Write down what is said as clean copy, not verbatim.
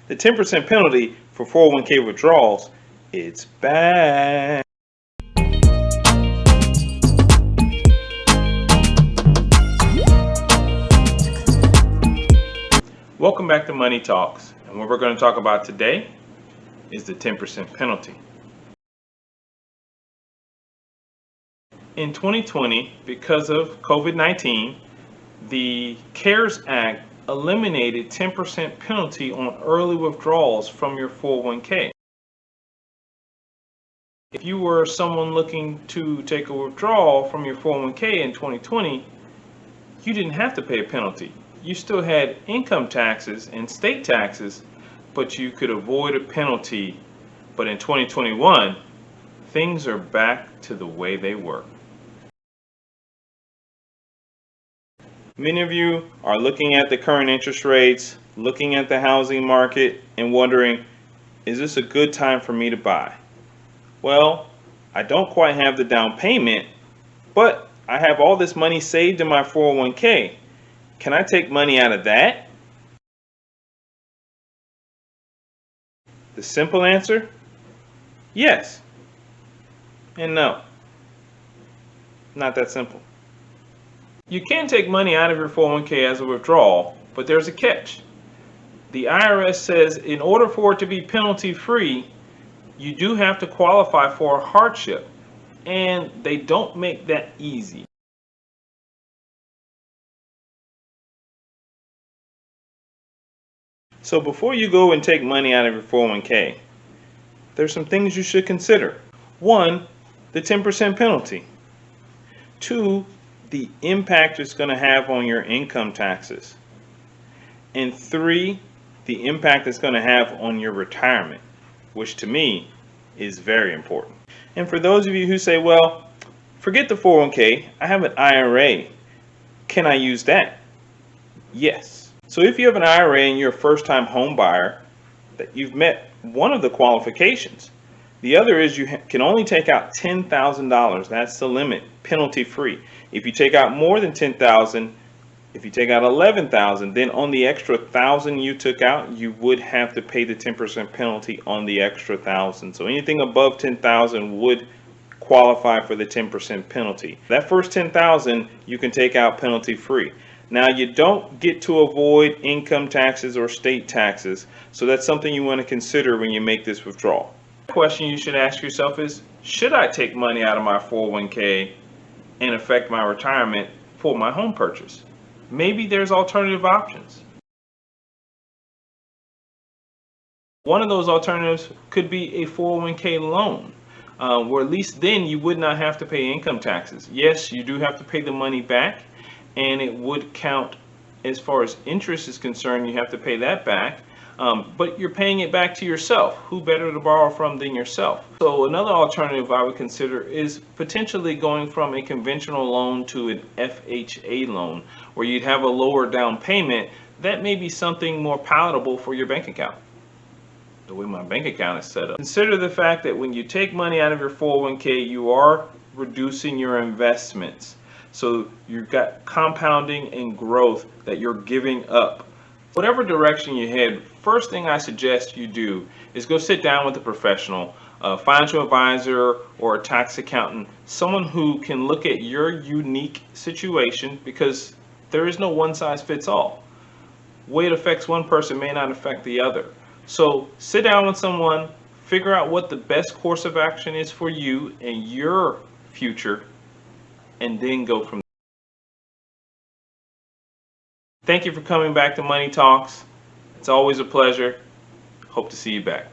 The 10% penalty for 401k withdrawals, it's back. Welcome back to Money Talks, and what we're going to talk about today is the 10% penalty. In 2020, because of COVID-19, the CARES Act eliminated 10% penalty on early withdrawals from your 401k. If you were someone looking to take a withdrawal from your 401k in 2020, you didn't have to pay a penalty. You still had income taxes and state taxes, but you could avoid a penalty. But in 2021, things are back to the way they were. Many of you are looking at the current interest rates, looking at the housing market, and wondering, is this a good time for me to buy? Well, I don't quite have the down payment, but I have all this money saved in my 401k. Can I take money out of that? The simple answer, yes and no. Not that simple. You can take money out of your 401k as a withdrawal, but there's a catch. The IRS says in order for it to be penalty-free, you do have to qualify for a hardship, and they don't make that easy. So before you go and take money out of your 401k, there's some things you should consider. 1, the 10% penalty. 2, the impact it's going to have on your income taxes. And 3, the impact it's going to have on your retirement, which to me is very important. And for those of you who say, well, forget the 401k, I have an IRA. Can I use that? Yes. So if you have an IRA and you're a first-time home buyer, that you've met one of the qualifications. The other is you can only take out $10,000. That's the limit, penalty-free. If you take out more than $10,000, if you take out $11,000, then on the extra $1,000 you took out, you would have to pay the 10% penalty on the extra $1,000. So anything above $10,000 would qualify for the 10% penalty. That first $10,000 you can take out penalty-free. Now you don't get to avoid income taxes or state taxes, so that's something you want to consider when you make this withdrawal. The question you should ask yourself is, should I take money out of my 401k and affect my retirement for my home purchase? Maybe there's alternative options. One of those alternatives could be a 401k loan, where at least then you would not have to pay income taxes. Yes, you do have to pay the money back, and it would count as far as interest is concerned. You have to pay that back. But you're paying it back to yourself. Who better to borrow from than yourself? So another alternative I would consider is potentially going from a conventional loan to an FHA loan, where you'd have a lower down payment. That may be something more palatable for your bank account. The way my bank account is set up. Consider the fact that when you take money out of your 401k, you are reducing your investments. So you've got compounding and growth that you're giving up. Whatever direction you head, first thing I suggest you do is go sit down with a professional, a financial advisor or a tax accountant, someone who can look at your unique situation, because there is no one size fits all. The way it affects one person may not affect the other. So sit down with someone, figure out what the best course of action is for you and your future, and then go from there. Thank you for coming back to Money Talks. It's always a pleasure. Hope to see you back.